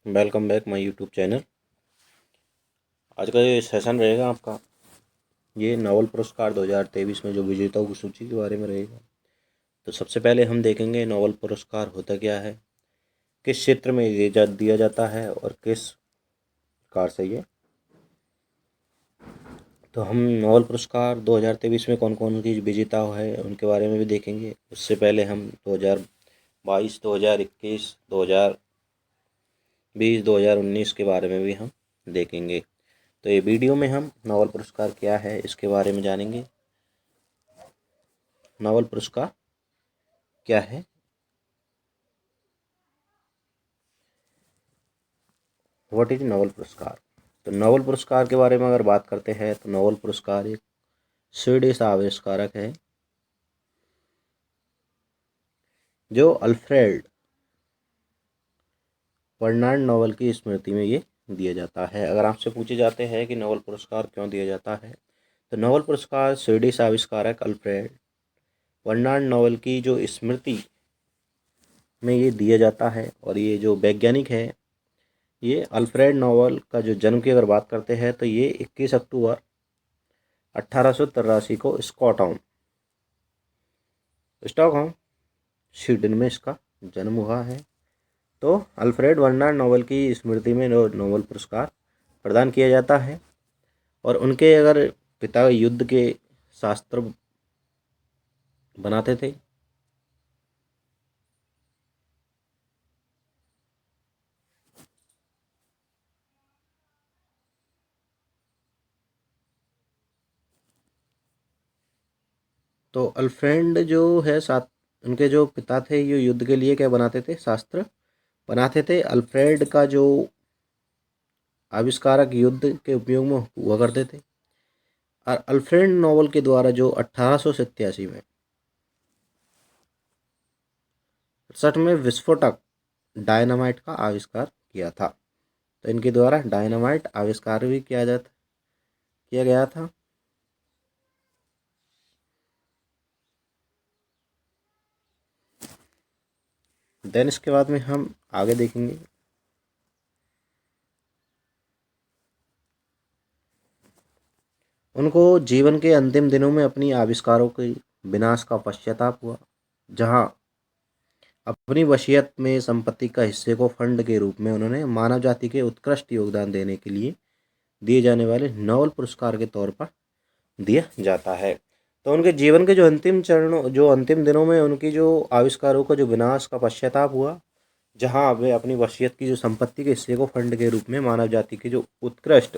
Welcome back my YouTube channel. आज का ये सेशन रहेगा आपका ये नोबेल पुरस्कार 2023 में जो विजेताओं की सूची के बारे में रहेगा। तो सबसे पहले हम देखेंगे नोबेल पुरस्कार होता क्या है, किस क्षेत्र में ये दिया जाता है और किस प्रकार से ये। तो हम नोबेल पुरस्कार 2023 में कौन कौन की विजेता है उनके बारे में भी देखेंगे। उससे पहले हम 2022, 2021, 2020, 2019 के बारे में भी हम देखेंगे। तो ये वीडियो में हम नोबेल पुरस्कार क्या है इसके बारे में जानेंगे। नोबेल पुरस्कार क्या है? व्हाट इज नोबेल पुरस्कार? तो नोबेल पुरस्कार के बारे में अगर बात करते हैं तो नोबेल पुरस्कार एक स्वीडिश आविष्कारक है जो अल्फ्रेड बर्नार्ड नोबेल की स्मृति में ये दिया जाता है। अगर आपसे पूछे जाते हैं कि नोबेल पुरस्कार क्यों दिया जाता है, तो नोबेल पुरस्कार स्वीडिश आविष्कारक अल्फ्रेड बर्नार्ड नोबेल की जो स्मृति में ये दिया जाता है। और ये जो वैज्ञानिक है, ये अल्फ्रेड नोबेल का जो जन्म की अगर बात करते हैं तो ये 21 अक्टूबर 1883 को स्टॉकहोम स्वीडन में इसका जन्म हुआ है। तो अल्फ्रेड बर्नार्ड नोबेल की स्मृति में नोबेल पुरस्कार प्रदान किया जाता है। और उनके अगर पिता युद्ध के शास्त्र बनाते थे। तो अल्फ्रेड जो है साथ उनके जो पिता थे ये युद्ध के लिए क्या बनाते थे, शास्त्र बनाते थे। अल्फ्रेड का जो आविष्कारक युद्ध के उपयोग में हुआ करते थे। और अल्फ्रेड नोबेल के द्वारा जो 1887 में 68 में विस्फोटक डायनामाइट का आविष्कार किया था। तो इनके द्वारा डायनामाइट आविष्कार भी किया गया था। देन इसके बाद में हम आगे देखेंगे। उनको जीवन के अंतिम दिनों में अपनी आविष्कारों के विनाश का पश्चाताप हुआ, जहां अपनी वसीयत में संपत्ति का हिस्से को फंड के रूप में उन्होंने मानव जाति के उत्कृष्ट योगदान देने के लिए दिए जाने वाले नोबेल पुरस्कार के तौर पर दिया जाता है। तो उनके जीवन के जो अंतिम दिनों में उनकी जो आविष्कारों का जो विनाश का पश्चाताप हुआ, जहां वे अपनी वसीयत की जो संपत्ति के हिस्से को फंड के रूप में मानव जाति के जो उत्कृष्ट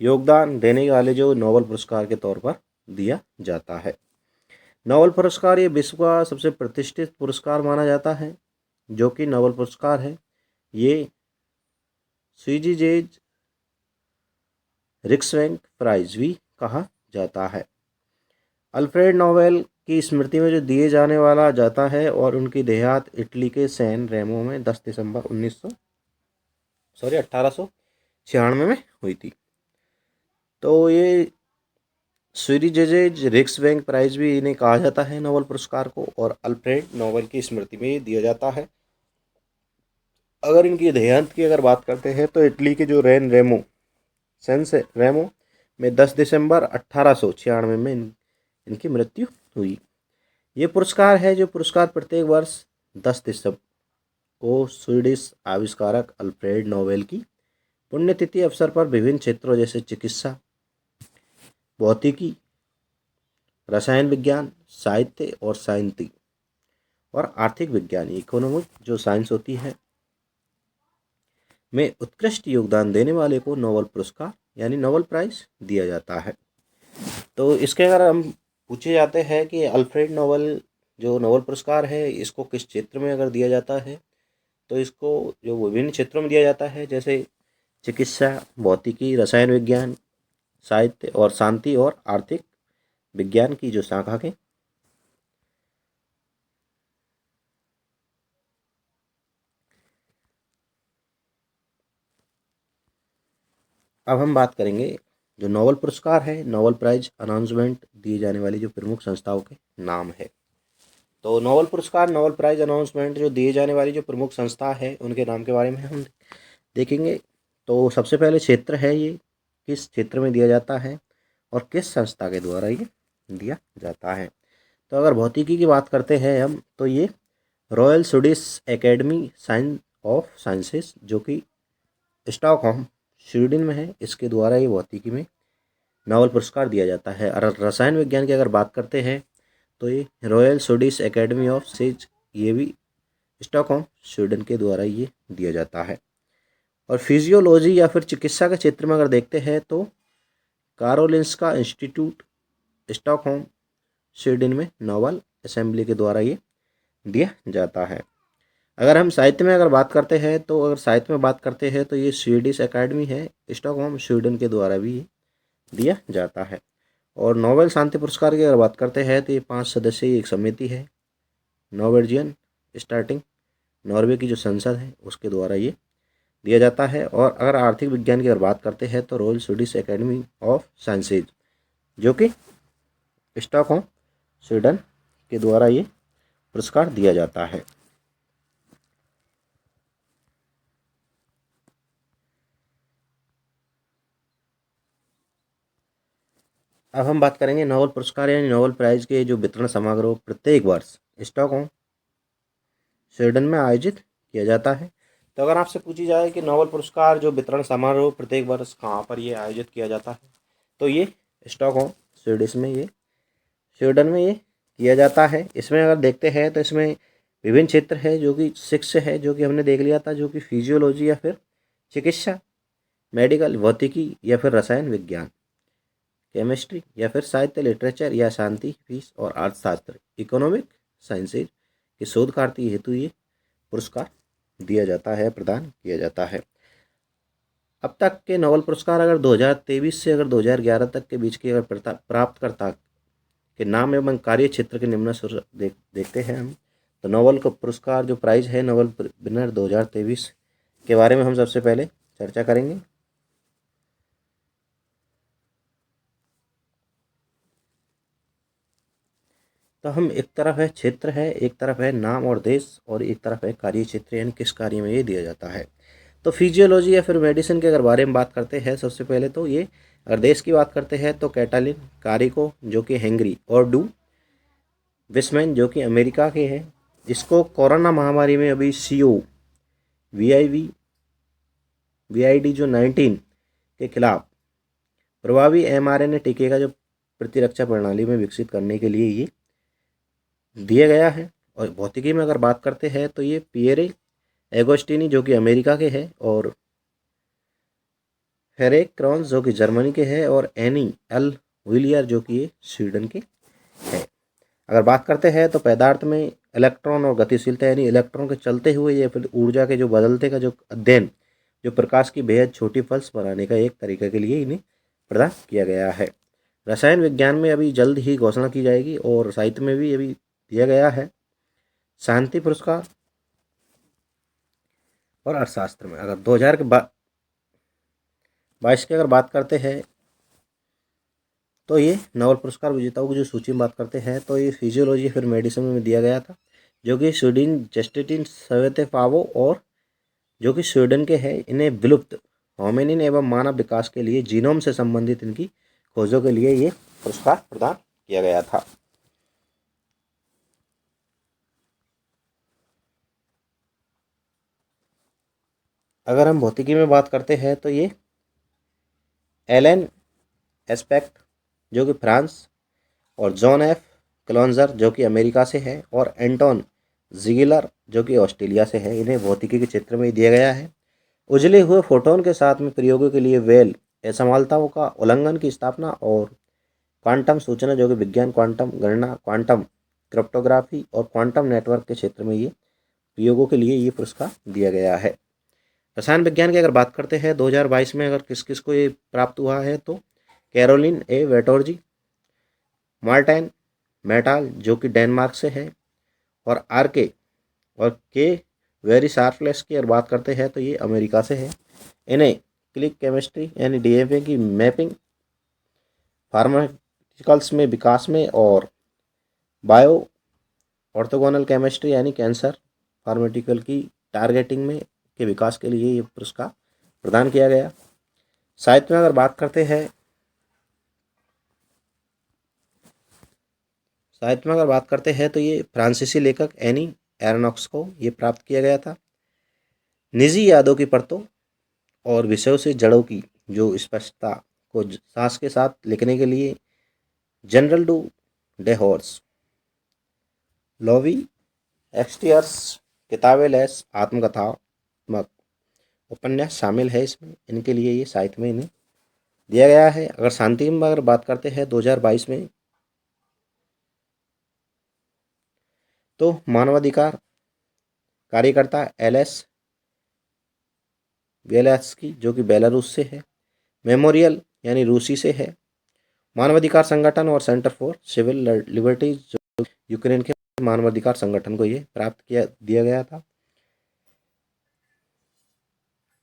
योगदान देने वाले जो नोबेल पुरस्कार के तौर पर दिया जाता है। नोबेल पुरस्कार ये विश्व का सबसे प्रतिष्ठित पुरस्कार माना जाता है। जो कि नोबेल पुरस्कार है ये स्वीडिश रिक्सवैंग प्राइज भी कहा जाता है। अल्फ्रेड नोबेल की स्मृति में जो दिए जाने वाला जाता है। और उनकी देहांत इटली के सैन रेमो में 10 दिसंबर 1896 में हुई थी। तो ये स्वीडिश रिक्सवैंग प्राइज भी इन्हें कहा जाता है नोबेल पुरस्कार को, और अल्फ्रेड नोबेल की स्मृति में दिया जाता है। अगर इनकी देहांत की अगर बात करते हैं तो इटली के जो सेंस रेमो में 10 दिसंबर 1896 में इनकी मृत्यु हुई। ये पुरस्कार है जो पुरस्कार प्रत्येक वर्ष 10 दिसंबर को स्वीडिश आविष्कारक अल्फ्रेड नोबेल की पुण्यतिथि अवसर पर विभिन्न क्षेत्रों जैसे चिकित्सा, भौतिकी, रसायन विज्ञान, साहित्य और साइंसी और आर्थिक विज्ञान, इकोनॉमिक जो साइंस होती है, में उत्कृष्ट योगदान देने वाले को नोबेल पुरस्कार यानी नोबेल प्राइज दिया जाता है। तो इसके अगर हम पूछे जाते हैं कि अल्फ्रेड नोबेल जो नोबेल पुरस्कार है इसको किस क्षेत्र में अगर दिया जाता है, तो इसको जो विभिन्न क्षेत्रों में दिया जाता है जैसे चिकित्सा, भौतिकी, रसायन विज्ञान, साहित्य और शांति और आर्थिक विज्ञान की जो शाखा के। अब हम बात करेंगे जो नोबेल पुरस्कार है, नोबेल प्राइज अनाउंसमेंट दिए जाने वाली जो प्रमुख संस्थाओं के नाम है। तो नोबेल पुरस्कार, नोबेल प्राइज अनाउंसमेंट जो दिए जाने वाली जो प्रमुख संस्था है उनके नाम के बारे में हम देखेंगे। तो सबसे पहले क्षेत्र है, ये किस क्षेत्र में दिया जाता है और किस संस्था के द्वारा ये दिया जाता है। तो अगर भौतिकी की बात करते हैं हम, तो ये royal Swedish academy of sciences जो कि स्टॉकहोम स्वीडन में है, इसके द्वारा ये भौतिकी में नोबेल पुरस्कार दिया जाता है। और रसायन विज्ञान की अगर बात करते हैं तो ये royal Swedish academy of sciences, ये भी स्टॉकहोम स्वीडन के द्वारा ये दिया जाता है। और फिजियोलॉजी या फिर चिकित्सा के क्षेत्र में अगर देखते हैं तो कारोलिंस्का इंस्टीट्यूट स्टॉकहोम स्वीडन में नोबेल असेंबली के द्वारा ये दिया जाता है। अगर हम साहित्य में अगर बात करते हैं तो अगर साहित्य में बात करते हैं तो ये स्वीडिश एकेडमी है स्टॉकहोम स्वीडन के द्वारा भी ये दिया जाता है। और नोबेल शांति पुरस्कार की अगर बात करते हैं तो ये 5 सदस्यीय एक समिति है, नॉर्वेजियन स्टार्टिंग नॉर्वे की जो संसद है उसके द्वारा ये दिया जाता है। और अगर आर्थिक विज्ञान की अगर बात करते हैं तो royal Swedish academy of sciences जो कि स्टॉकहोम स्वीडन के द्वारा ये पुरस्कार दिया जाता है। अब हम बात करेंगे नोबेल पुरस्कार यानी नोबेल प्राइज के जो वितरण समारोह प्रत्येक वर्ष स्टॉकहोम स्वीडन में आयोजित किया जाता है। तो अगर आपसे पूछी जाए कि नोबेल पुरस्कार जो वितरण समारोह प्रत्येक वर्ष कहाँ पर ये आयोजित किया जाता है, तो ये स्टॉकहोम स्वीडन में ये किया जाता है। इसमें अगर देखते हैं तो इसमें विभिन्न क्षेत्र है जो कि 6 है, जो कि हमने देख लिया था, जो कि फिजियोलॉजी या फिर चिकित्सा, मेडिकल भौतिकी या फिर रसायन विज्ञान, केमिस्ट्री या फिर साहित्य लिटरेचर या शांति फीस और अर्थशास्त्र, इकोनॉमिक साइंसेज के शोधकार्य हेतु ये पुरस्कार दिया जाता है, प्रदान किया जाता है। अब तक के नोबेल पुरस्कार अगर 2023 से अगर 2011 तक के बीच के अगर प्राप्तकर्ता के नाम एवं कार्य क्षेत्र के निम्न देखते हैं हम, तो नोबेल का पुरस्कार जो प्राइज है नोबेल विनर 2023 के बारे में हम सबसे पहले चर्चा करेंगे। तो हम एक तरफ है क्षेत्र है, एक तरफ है नाम और देश, और एक तरफ है कार्य क्षेत्र यानी किस कार्य में ये दिया जाता है। तो फिजियोलॉजी या फिर मेडिसिन के अगर बारे में बात करते हैं सबसे पहले तो ये अगर देश की बात करते हैं तो कैटालिन कारिको जो कि हंगरी और डू विस्मैन जो कि अमेरिका के हैं, इसको कोरोना महामारी में अभी वीआईडी जो 19 के खिलाफ प्रभावी mRNA टीके का जो प्रतिरक्षा प्रणाली में विकसित करने के लिए ये दिया गया है। और भौतिकी में अगर बात करते हैं तो ये पियरे एगोस्टिनी जो कि अमेरिका के हैं, और फेरेक क्रॉन्स जो कि जर्मनी के हैं, और एनी एल विलियर जो कि ये स्वीडन के हैं। अगर बात करते हैं तो पदार्थ में इलेक्ट्रॉन और गतिशीलता यानी इलेक्ट्रॉन के चलते हुए या फिर ऊर्जा के जो बदलते का जो अध्ययन जो प्रकाश की बेहद छोटी पल्स बनाने का एक तरीका के लिए इन्हें प्रदान किया गया है। रसायन विज्ञान में अभी जल्द ही घोषणा की जाएगी, और साहित्य में भी अभी दिया गया है शांति पुरस्कार। और अर्थशास्त्र में अगर 2022 की अगर बात करते हैं तो ये नोबेल पुरस्कार विजेताओं की जो सूची में बात करते हैं तो ये फिजियोलॉजी फिर मेडिसिन में दिया गया था, जो कि स्वीडन जस्टिन सवेतेफावो और जो कि स्वीडन के हैं, इन्हें विलुप्त होमिनिन एवं मानव विकास के लिए जीनोम से संबंधित इनकी खोजों के लिए ये पुरस्कार प्रदान किया गया था। अगर हम भौतिकी में बात करते हैं तो ये एलन एस्पेक्ट जो कि फ्रांस, और जॉन एफ क्लोन्जर जो कि अमेरिका से है, और एंटोन जिगलर जो कि ऑस्ट्रेलिया से है, इन्हें भौतिकी के क्षेत्र में दिया गया है। उजले हुए फोटोन के साथ में प्रयोगों के लिए वेल असमानताओं का उल्लंघन की स्थापना, और क्वांटम सूचना जो कि विज्ञान, क्वांटम गणना, क्वांटम क्रिप्टोग्राफी और क्वांटम नेटवर्क के क्षेत्र में ये प्रयोगों के लिए ये पुरस्कार दिया गया है। रसायन विज्ञान की अगर बात करते हैं 2022 में अगर किस किस को ये प्राप्त हुआ है तो कैरोलिन ए वेटोर्जी, मार्टिन मेटाल जो कि डेनमार्क से है, और के वेरी शार्पलेस की अगर बात करते हैं तो ये अमेरिका से है। इन्हें क्लिक केमिस्ट्री यानी डीएनए की मैपिंग, फार्मास्यूटिकल्स में विकास में, और बायो ऑर्थोगोनल केमिस्ट्री यानी कैंसर फार्मास्यूटिकल की टारगेटिंग में के विकास के लिए ये पुरस्कार प्रदान किया गया। साहित्य में अगर बात करते हैं, तो ये फ्रांसीसी लेखक एनी एरोनॉक्स को ये प्राप्त किया गया था। निजी यादों की परतों और विषयों से जड़ों की जो स्पष्टता को सास के साथ लिखने के लिए जनरल डू डे हॉर्स, लॉवी एक्सटियर्स किताबें लैस आत्मकथात्मक उपन्यास शामिल है इसमें। इनके लिए ये साहित्य में इन्हें दिया गया है। अगर शांति में अगर बात करते हैं 2022 में, तो मानवाधिकार कार्यकर्ता एलएस बेलास्की जो कि बेलारूस से है, मेमोरियल यानी रूसी से है, मानवाधिकार संगठन और सेंटर फॉर सिविल लिबर्टीज जो यूक्रेन के मानवाधिकार संगठन को ये दिया गया था।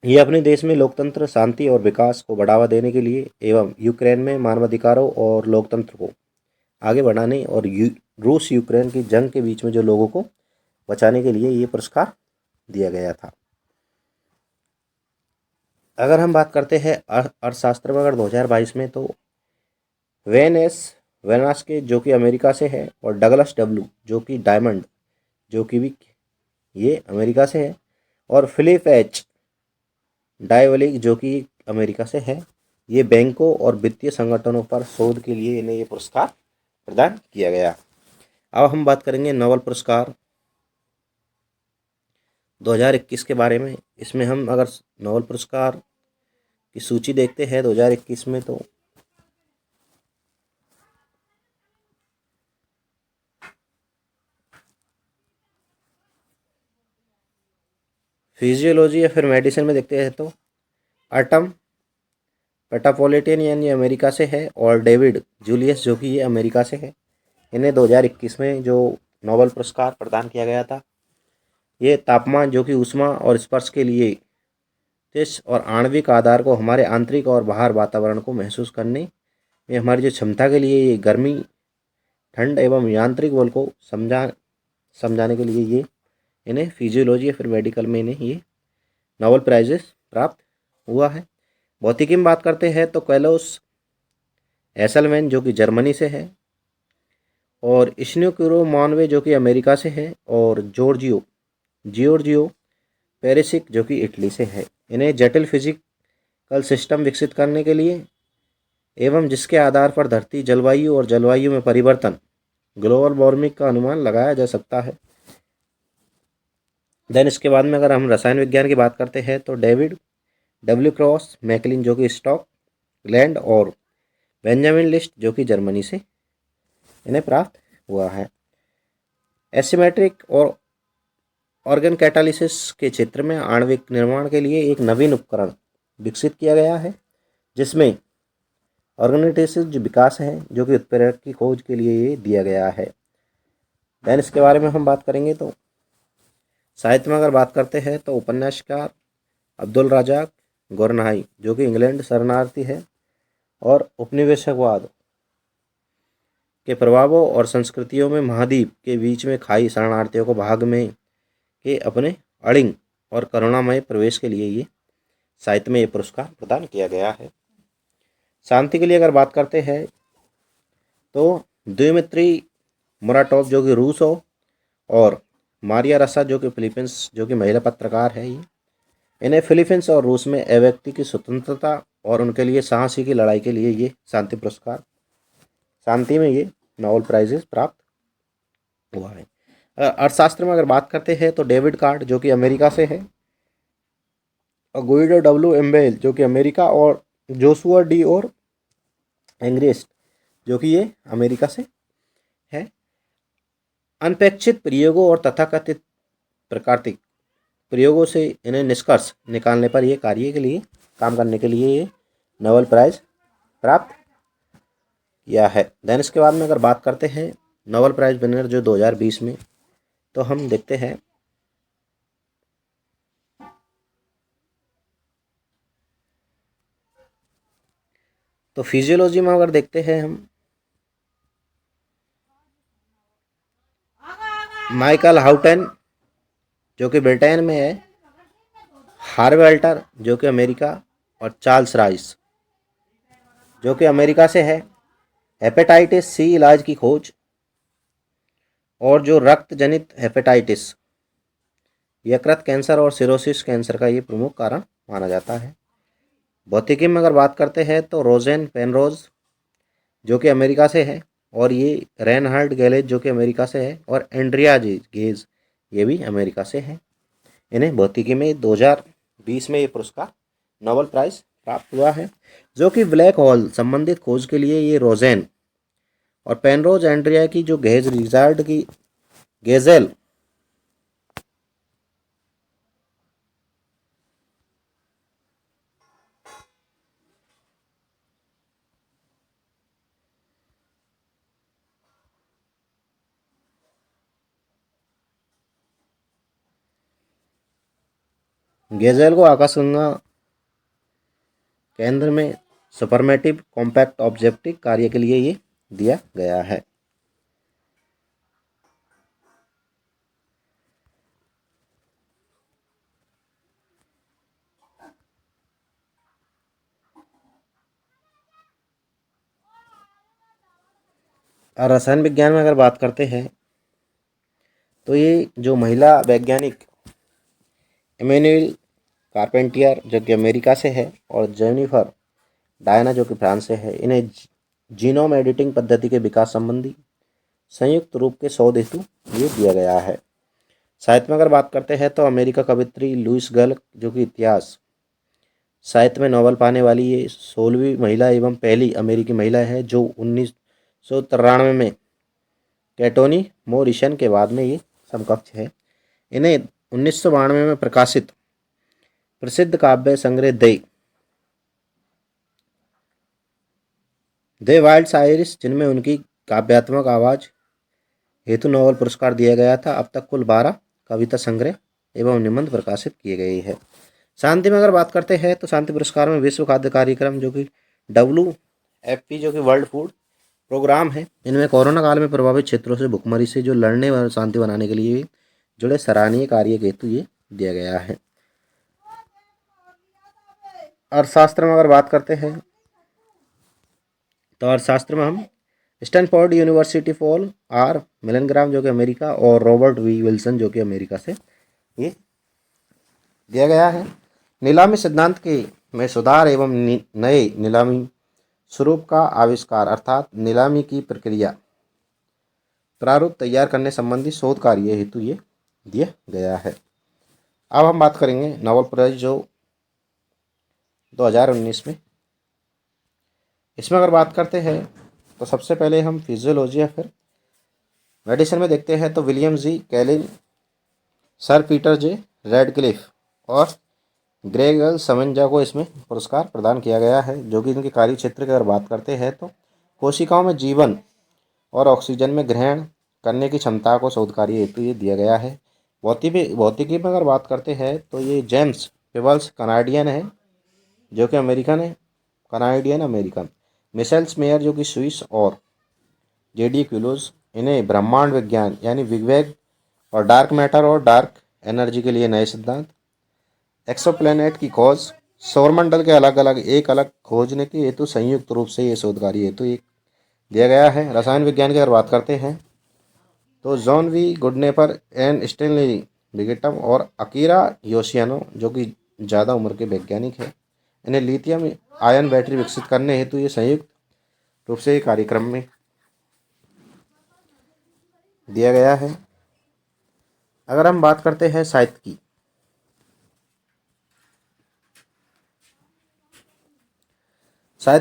ये अपने देश में लोकतंत्र, शांति और विकास को बढ़ावा देने के लिए एवं यूक्रेन में मानवाधिकारों और लोकतंत्र को आगे बढ़ाने और रूस यूक्रेन की जंग के बीच में जो लोगों को बचाने के लिए ये पुरस्कार दिया गया था। अगर हम बात करते हैं अर्थशास्त्र में अगर 2022 में, तो वेनास्के जो कि अमेरिका से है और डगलस डब्ल्यू जो कि डायमंड जो कि भी ये अमेरिका से है और फिलिप एच डायवलिक जो कि अमेरिका से है, ये बैंकों और वित्तीय संगठनों पर शोध के लिए इन्हें ये पुरस्कार प्रदान किया गया। अब हम बात करेंगे नोबेल पुरस्कार 2021 के बारे में। इसमें हम अगर नोबेल पुरस्कार की सूची देखते हैं 2021 में, तो फिजियोलॉजी या फिर मेडिसिन में देखते हैं तो आर्टम पेटापोलिटियन यानी अमेरिका से है और डेविड जूलियस जो कि ये अमेरिका से है। इन्हें 2021 में जो नोबेल पुरस्कार प्रदान किया गया था, ये तापमान जो कि ऊष्मा और स्पर्श के लिए तेज और आणविक आधार को हमारे आंतरिक और बाहर वातावरण को महसूस करने में हमारी जो क्षमता के लिए ये गर्मी, ठंड एवं यांत्रिक बल को समझाने के लिए ये इन्हें फिजियोलॉजी या फिर मेडिकल में इन्हें ये नोबेल प्राइजेस प्राप्त हुआ है। भौतिकी में बात करते हैं तो कैलोस एसलमैन जो कि जर्मनी से है और इश्नियोकुरो मॉनवे जो कि अमेरिका से है और जियोर्जियो पेरिसिक जो कि इटली से है। इन्हें जटिल फिजिकल सिस्टम विकसित करने के लिए एवं जिसके आधार पर धरती जलवायु और जलवायु में परिवर्तन, ग्लोबल वार्मिंग का अनुमान लगाया जा सकता है। देन इसके बाद में अगर हम रसायन विज्ञान की बात करते हैं तो डेविड डब्ल्यू क्रॉस मैकलिन जो कि स्कॉटलैंड और बेंजामिन लिस्ट जो कि जर्मनी से इन्हें प्राप्त हुआ है। एसिमेट्रिक और ऑर्गन कैटालिसिस के क्षेत्र में आणविक निर्माण के लिए एक नवीन उपकरण विकसित किया गया है, जिसमें ऑर्गेनाइजेशन जो विकास है जो कि उत्प्रेरक की खोज के लिए ये दिया गया है। देन इसके बारे में हम बात करेंगे तो साहित्य में अगर बात करते हैं तो उपन्यासकार अब्दुल रज़ाक गोरनहाई जो कि इंग्लैंड शरणार्थी है और उपनिवेशवाद के प्रभावों और संस्कृतियों में महाद्वीप के बीच में खाई शरणार्थियों को भाग में के अपने अड़िंग और करुणामय प्रवेश के लिए ये साहित्य में ये पुरस्कार प्रदान किया गया है। शांति के लिए अगर बात करते हैं तो द्विमित्री मुराटोव जो कि रूस हो और मारिया रसा जो कि फिलीपींस जो कि महिला पत्रकार है, ये इन्हें फिलीपींस और रूस में अभिव्यक्ति की स्वतंत्रता और उनके लिए साहसी की लड़ाई के लिए ये शांति में ये नोबेल प्राइजेस प्राप्त हुआ है। अर्थशास्त्र में अगर बात करते हैं तो डेविड कार्ड जो कि अमेरिका से है और गुइडो डब्ल्यू एम्बेल जो कि अमेरिका और जोशुआ डी और एंग्रेस्ट जो कि ये अमेरिका से है। अनपेक्षित प्रयोगों और तथाकथित प्राकृतिक प्रयोगों से इन्हें निष्कर्ष निकालने पर ये कार्य के लिए काम करने के लिए ये नोबेल प्राइज प्राप्त किया है। देन इसके बाद में अगर बात करते हैं नोबेल प्राइज विनर जो 2020 में, तो हम देखते हैं तो फिजियोलॉजी में अगर देखते हैं हम माइकल हाउटन जो कि ब्रिटेन में है हार्वे अल्टर जो कि अमेरिका, और चार्ल्स राइस जो कि अमेरिका से है। हेपेटाइटिस सी इलाज की खोज, और जो रक्त जनित हेपेटाइटिस, यकृत कैंसर और सिरोसिस कैंसर का ये प्रमुख कारण माना जाता है। भौतिकी में अगर बात करते हैं तो रोजेन पेनरोज जो कि अमेरिका से है, और ये रेनहार्ड गैलेज जो कि अमेरिका से है, और एंड्रिया गेज ये भी अमेरिका से है। इन्हें भौतिकी में 2020 में ये पुरस्कार नोबेल प्राइज प्राप्त हुआ है। जो कि ब्लैक होल संबंधित खोज के लिए ये रोजेन और पेनरोज एंड्रिया की जो गेज रिजार्ड की गेजेल गेजेल को आकाशगंगा केंद्र में सुपरमेटिव कॉम्पैक्ट ऑब्जेक्टिव कार्य के लिए ये दिया गया है। और रसायन विज्ञान में अगर बात करते हैं तो ये जो महिला वैज्ञानिक इमैनुअल कारपेंटियर जो कि अमेरिका से है, और जेनिफर डायना जो कि फ्रांस से है, इन्हें जीनोम एडिटिंग पद्धति के विकास संबंधी संयुक्त रूप के शोध हेतु ये दिया गया है। साहित्य में अगर बात करते हैं तो अमेरिका कवित्री लुइस गल जो कि इतिहास साहित्य में नोबेल पाने वाली ये 16वीं महिला एवं पहली अमेरिकी महिला है जो 1993 में कैटोनी मोरिसन के बाद में ये समकक्ष है। इन्हें 1992 में प्रकाशित प्रसिद्ध काव्य संग्रह दे वाइल्ड साइरिस जिनमें उनकी काव्यात्मक आवाज हेतु नोबेल पुरस्कार दिया गया था। अब तक कुल 12 कविता संग्रह एवं निबंध प्रकाशित किए गए हैं। शांति में अगर बात करते हैं तो शांति पुरस्कार में विश्व खाद्य कार्यक्रम जो कि WFP जो कि वर्ल्ड फूड प्रोग्राम है, इनमें कोरोना काल में प्रभावित क्षेत्रों से भुखमरी से जो लड़ने और शांति बनाने के लिए जुड़े सराहनीय कार्य के हेतु ये दिया गया है। अर्थशास्त्र में अगर बात करते हैं तो अर्थशास्त्र में हम स्टैनफोर्ड यूनिवर्सिटी फॉल आर मिलनग्राम जो कि अमेरिका, और रॉबर्ट वी विल्सन जो कि अमेरिका से ये दिया गया है। नीलामी सिद्धांत के में सुधार एवं नए नीलामी स्वरूप का आविष्कार अर्थात नीलामी की प्रक्रिया प्रारूप तैयार करने संबंधी शोध कार्य हेतु ये दिया गया है। अब हम बात करेंगे नोबेल प्राइज जो 2019 में। इसमें अगर बात करते हैं तो सबसे पहले हम फिजियोलॉजी या फिर मेडिसिन में देखते हैं तो William G Kaelin, Sir Peter J Ratcliffe और ग्रेगल समंजा को इसमें पुरस्कार प्रदान किया गया है। जो कि इनके कार्य क्षेत्र की अगर बात करते हैं तो कोशिकाओं में जीवन और ऑक्सीजन में ग्रहण करने की क्षमता को शोध कार्य हेतु ये दिया गया है। भौतिकी में अगर बात करते हैं तो ये जेम्स पेबल्स कनाडियन है जो कि अमेरिकन है, कनाडियन अमेरिकन। मिशेल स्मेयर जो कि स्विस, और JD क्यूलोज इन्हें ब्रह्मांड विज्ञान यानी बिग बैंग और डार्क मैटर और डार्क एनर्जी के लिए नए सिद्धांत, एक्सोप्लैनेट की खोज, सौरमंडल के एक अलग खोजने के हेतु संयुक्त रूप से ये शोध कार्य हेतु एक दिया गया है। रसायन विज्ञान की अगर बात करते हैं तो जॉन वी गुडनेपर एन स्टेनली बिगेटम और अकीरा योशियानो जो कि ज़्यादा उम्र के वैज्ञानिक हैं, इन्हें लिथियम आयन बैटरी विकसित करने हेतु ये संयुक्त रूप से कार्यक्रम में दिया गया है। अगर हम बात करते हैं साहित्य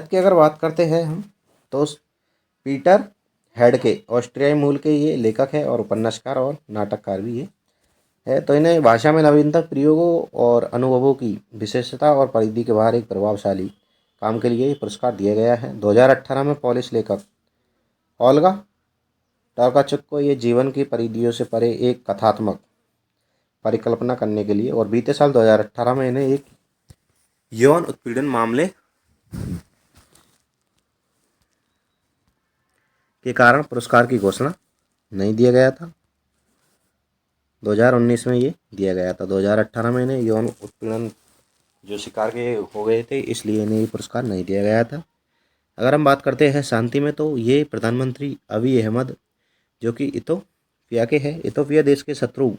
की अगर बात करते हैं हम तो पीटर हैडके ऑस्ट्रियाई मूल के ये लेखक है और उपन्यासकार और नाटककार भी ये है। तो इन्हें भाषा में नवीनतम प्रयोगों और अनुभवों की विशेषता और परिधि के बाहर एक प्रभावशाली काम के लिए ये पुरस्कार दिया गया है। 2018 में पोलिश लेखक ओल्गा टोकाचुक को ये जीवन की परिधियों से परे एक कथात्मक परिकल्पना करने के लिए, और बीते साल 2018 में इन्हें एक यौन उत्पीड़न मामले के कारण पुरस्कार की घोषणा नहीं दिया गया था। 2019 में ये दिया गया था। 2018 में इन्हें यौन उत्पीड़न जो शिकार के हो गए थे इसलिए इन्हें ये पुरस्कार नहीं दिया गया था। अगर हम बात करते हैं शांति में, तो ये प्रधानमंत्री अबी अहमद जो कि इथोपिया के हैं, इथोपिया देश के शत्रु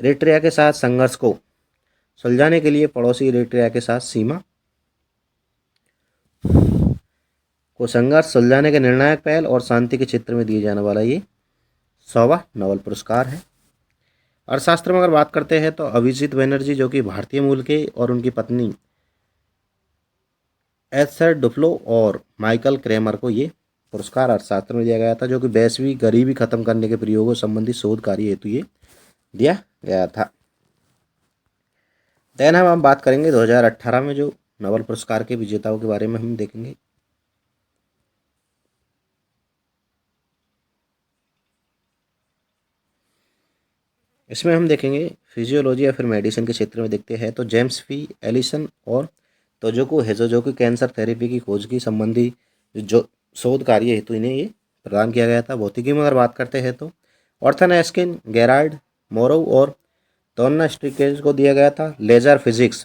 इरिट्रिया के साथ संघर्ष को सुलझाने के लिए पड़ोसी इरिट्रिया के साथ सीमा को संघर्ष सुलझाने के निर्णायक पहल और शांति के क्षेत्र में दिए जाने वाला ये 100वां नोबेल पुरस्कार है। अर्थशास्त्र में अगर बात करते हैं तो अभिजीत बनर्जी जो कि भारतीय मूल के और उनकी पत्नी एस्थर डुफ्लो और माइकल क्रेमर को ये पुरस्कार अर्थशास्त्र में दिया गया था, जो कि वैश्विक गरीबी खत्म करने के प्रयोगों संबंधी शोध कार्य हेतु ये दिया गया था। देन हम बात करेंगे 2018 में जो नोबेल पुरस्कार के विजेताओं के बारे में हम देखेंगे। इसमें हम देखेंगे फिजियोलॉजी या फिर मेडिसिन के क्षेत्र में देखते हैं तो जेम्स फी एलिसन और तोजोको हेजो की कैंसर थेरेपी की खोज की संबंधी जो शोध कार्य हेतु इन्हें ये प्रदान किया गया था। भौतिकी में अगर बात करते हैं तो ऑर्थन एस्किन, गेराल्ड मोरोव और टोन्ना स्ट्रिकेज को दिया गया था। लेजर फिजिक्स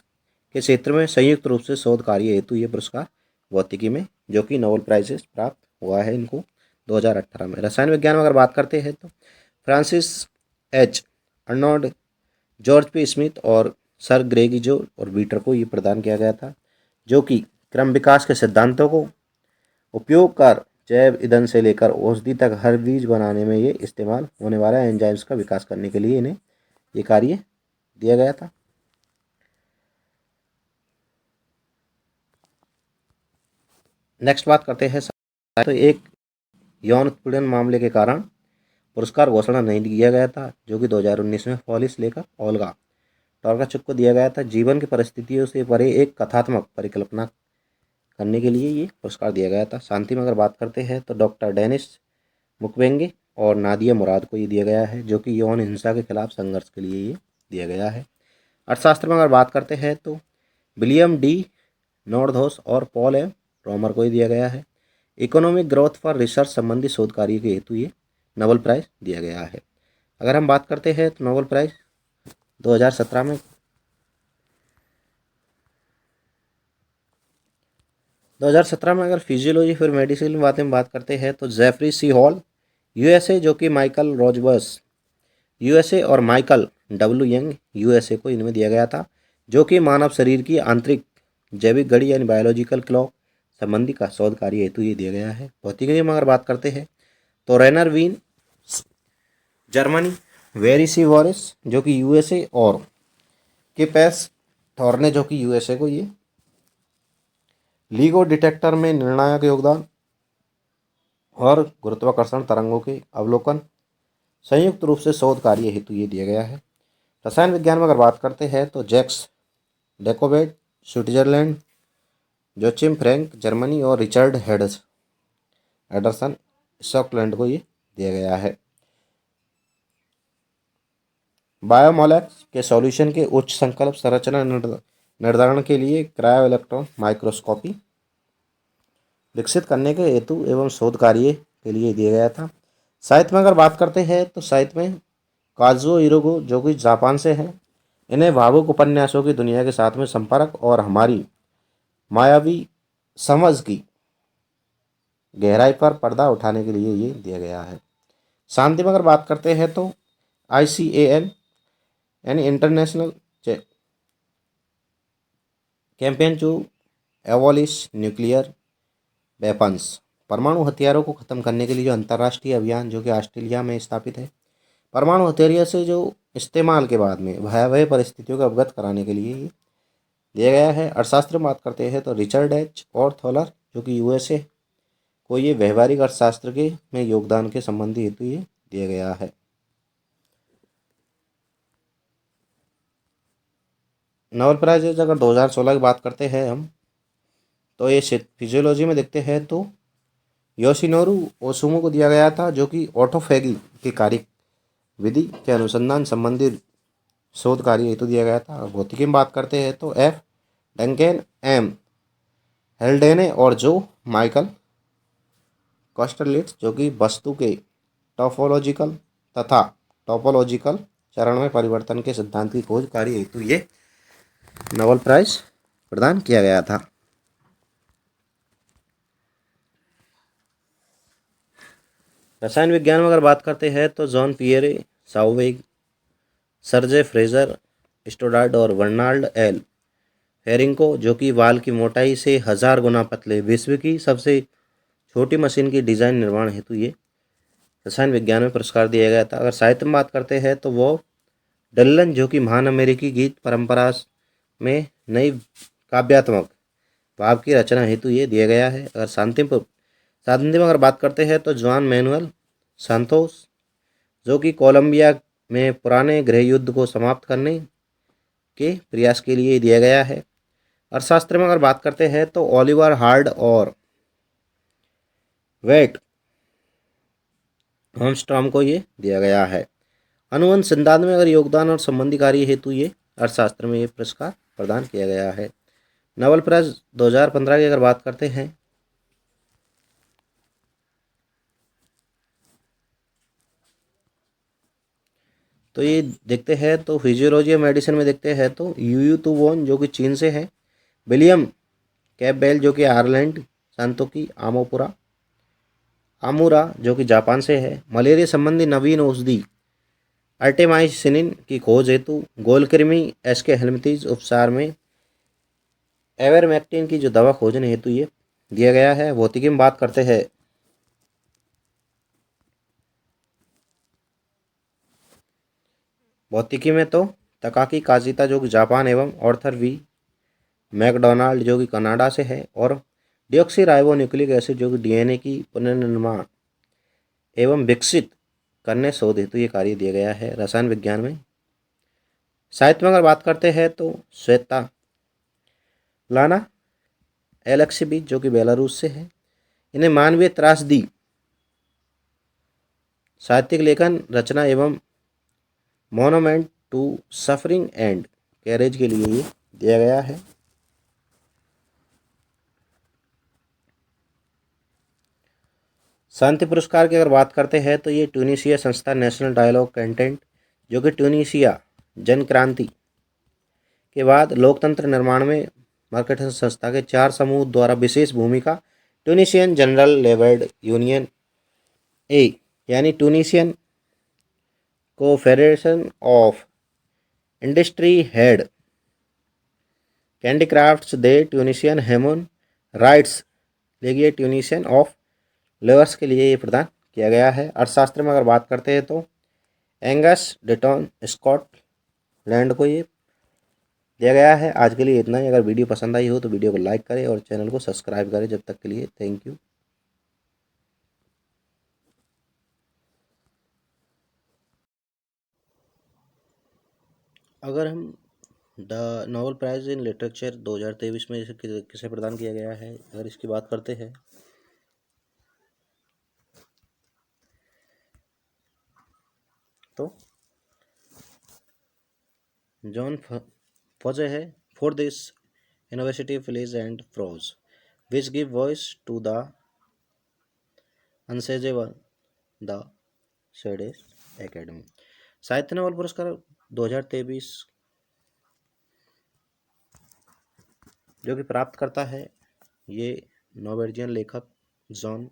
के क्षेत्र में संयुक्त रूप से शोध कार्य हेतु ये पुरस्कार भौतिकी में जो कि नोबेल प्राइजेस प्राप्त हुआ है इनको 2018 में। रसायन विज्ञान में अगर बात करते हैं तो Francis H Arnold, George P Smith और सर ग्रेगिजो और बीटर को ये प्रदान किया गया था, जो कि क्रम विकास के सिद्धांतों को उपयोग कर जैव ईंधन से लेकर औषधि तक हर बीज बनाने में ये इस्तेमाल होने वाला एंजाइम्स का विकास करने के लिए इन्हें ये कार्य दिया गया था। नेक्स्ट बात करते हैं तो एक यौन उत्पीड़न मामले के कारण पुरस्कार घोषणा नहीं किया गया था, जो कि 2019 में पॉलिस लेकर ओल्गा टॉर्काचुक को दिया गया था। जीवन की परिस्थितियों से परे एक कथात्मक परिकल्पना करने के लिए ये पुरस्कार दिया गया था। शांति में अगर बात करते हैं तो डॉक्टर डेनिस मुक्वेगे और नादिया मुराद को ये दिया गया है, जो कि यौन हिंसा के खिलाफ संघर्ष के लिए ये दिया गया है। अर्थशास्त्र में अगर बात करते हैं तो विलियम डी नॉर्धोस और पॉल एम रोमर को ही दिया गया है। इकोनॉमिक ग्रोथ फॉर रिसर्च संबंधी शोध कार्य के हेतु ये नोबेल प्राइज़ दिया गया है। अगर हम बात करते हैं तो नोबेल प्राइज़ 2017 में 2017 में अगर फिजियोलॉजी फिर मेडिसिन की बात करते हैं तो जेफरी सी हॉल यूएसए, जो कि माइकल रोजबर्स यूएसए और माइकल डब्ल्यू यंग यूएसए को इनमें दिया गया था, जो कि मानव शरीर की आंतरिक जैविक घड़ी यानी बायोलॉजिकल क्लॉक संबंधी का शोध कार्य हेतु ये दिया गया है। भौतिकी में अगर बात करते हैं तो रेनर वीन जर्मनी, वेरी सी वॉरिस जो कि यूएसए और किपेस थॉर्ने जो कि यूएसए को ये लीगो डिटेक्टर में निर्णायक योगदान और गुरुत्वाकर्षण तरंगों के अवलोकन संयुक्त रूप से शोध कार्य हेतु ये दिया गया है। रसायन विज्ञान में अगर बात करते हैं तो जैक्स डेकोवेट स्विट्जरलैंड, जोचिम फ्रैंक जर्मनी और रिचर्ड हेडरसन स्कॉटलैंड को ये दिया गया है। बायोमोलेक्स के सॉल्यूशन के उच्च संकल्प संरचना निर्धारण के लिए क्रायो इलेक्ट्रॉन माइक्रोस्कोपी विकसित करने के हेतु एवं शोध कार्य के लिए दिया गया था। साहित्य में अगर बात करते हैं तो साहित्य में काजुओ इरोगो जो कि जापान से हैं, इन्हें भावुक उपन्यासों की दुनिया के साथ में संपर्क और हमारी मायावी समझ की गहराई पर पर्दा उठाने के लिए ये दिया गया है। शांति में अगर बात करते हैं तो ICAN यानी international campaign to abolish nuclear weapons परमाणु हथियारों को ख़त्म करने के लिए जो अंतर्राष्ट्रीय अभियान जो कि ऑस्ट्रेलिया में स्थापित है, परमाणु हथियार से जो इस्तेमाल के बाद में भयावह परिस्थितियों को अवगत कराने के लिए ये दिया गया है। अर्थशास्त्र में बात करते हैं तो रिचर्ड एच और थॉलर जो कि यूएसए को ये व्यवहारिक अर्थशास्त्र के में योगदान के संबंधी हेतु ये दिया गया है। नोबेल प्राइज अगर 2016 की बात करते हैं हम तो ये फिजियोलॉजी में देखते हैं तो योशिनोरू ओसुमो को दिया गया था, जो कि ऑटोफेगी की कार्य विधि के अनुसंधान संबंधी शोध कार्य हेतु दिया गया था। भौतिकी में बात करते हैं तो F डंकेन, M हेल्डेने और जो माइकल कॉस्टरलिट्स जो कि वस्तु के टोपोलॉजिकल चरण में परिवर्तन के सिद्धांत की खोज कार्य हेतु ये नोबेल प्राइज प्रदान किया गया था। रसायन विज्ञान में अगर बात करते हैं तो जॉन पियरे, साउवेग, सर्जे फ्रेजर, स्टोडार्ड और बर्नार्ड एल हेरिंको, जो कि बाल की मोटाई से 1000 गुना पतले, विश्व की सबसे छोटी मशीन की डिजाइन निर्माण हेतु ये रसायन विज्ञान में पुरस्कार दिया गया था। अगर साहित्य में बात करते हैं तो वो डल्लन, जो कि महान अमेरिकी गीत परंपरा में नई काव्यात्मक भाव की रचना हेतु ये दिया गया है। अगर शांति में अगर बात करते हैं तो जुआन मैनुअल सांतोस, जो कि कोलंबिया में पुराने गृह युद्ध को समाप्त करने के प्रयास के लिए दिया गया है। अर्थशास्त्र में अगर बात करते हैं तो ओलिवर हार्ड और वेट होमस्ट्रॉम को ये दिया गया है। अनुबंध सिद्धांत में अगर योगदान और संबंधी कार्य हेतु ये अर्थशास्त्र में ये पुरस्कार प्रदान किया गया है। नोबेल प्राइज 2015 की अगर बात करते हैं तो ये देखते हैं तो फिजियोलॉजी और मेडिसिन में देखते हैं तो यूयू तुवोन, जो कि चीन से है, विलियम कैपबेल, जो कि आयरलैंड, सांतोकी आमुरा, जो कि जापान से है, मलेरिया संबंधी नवीन औषधि अर्टेमाइसिनिन की खोज हेतु, गोलकृमि एसके हेलमिंथेज उपचार में एवरमेक्टिन की जो दवा खोजने हेतु ये दिया गया है। भौतिकी में बात करते हैं भौतिकी में तो तकाकी काजिता, जो कि जापान, एवं ऑर्थर वी मैकडोनाल्ड, जो कि कनाडा से है, और डिऑक्सी राइबो न्यूक्लिक एसिड, जो कि डीएनए की पुनर्निर्माण एवं विकसित करने शोध हेतु ये कार्य दिया गया है। रसायन विज्ञान में साहित्य में अगर बात करते हैं तो श्वेता लाना एलेक्सीबी, जो कि बेलारूस से है, इन्हें मानवीय त्रासदी, साहित्यिक लेखन, रचना एवं monument to suffering and courage के लिए ये दिया गया है। शांति पुरस्कार की अगर बात करते हैं तो ये ट्यूनीशिया संस्था नेशनल डायलॉग कंटेंट, जो कि ट्यूनीशिया जन क्रांति के बाद लोकतंत्र निर्माण में मार्केट संस्था के 4 समूह द्वारा विशेष भूमिका, ट्यूनीशियन जनरल लेबर्ड यूनियन ए, यानी ट्यूनीशियन कोफेडरेशन ऑफ इंडस्ट्री हेड handicrafts the Tunisian human rights league Tunisian of labours के लिए ये प्रदान किया गया है। अर्थशास्त्र में अगर बात करते हैं तो एंगस डेटॉन स्कॉटलैंड को ये दिया गया है। आज के लिए इतना ही। अगर वीडियो पसंद आई हो तो वीडियो को लाइक करें और चैनल को सब्सक्राइब करें। जब तक के लिए थैंक यू। अगर हम the Nobel prize in literature 2023 में इसे किसे प्रदान किया गया है, अगर इसकी बात करते हैं तो जॉन फॉजे है for this innovative plays and prose which give voice to the unsayable the Swedish academy. साहित्य नोबेल पुरस्कार 2023 जो कि प्राप्त करता है ये नॉर्वेजियन लेखक जॉन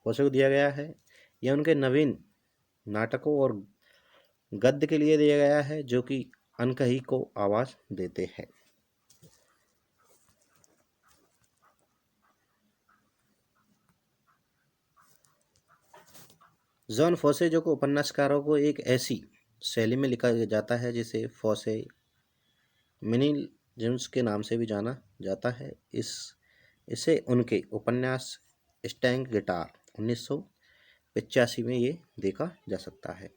फॉसे को दिया गया है। यह उनके नवीन नाटकों और गद्य के लिए दिया गया है, जो कि अनकही को आवाज देते हैं। जॉन फॉसे, जो को उपन्यासकारों को एक ऐसी शैली में लिखा जाता है जिसे फॉसे मिनिमलिज्म के नाम से भी जाना जाता है। इसे उनके उपन्यास स्टैंग गिटार 1985 में ये देखा जा सकता है।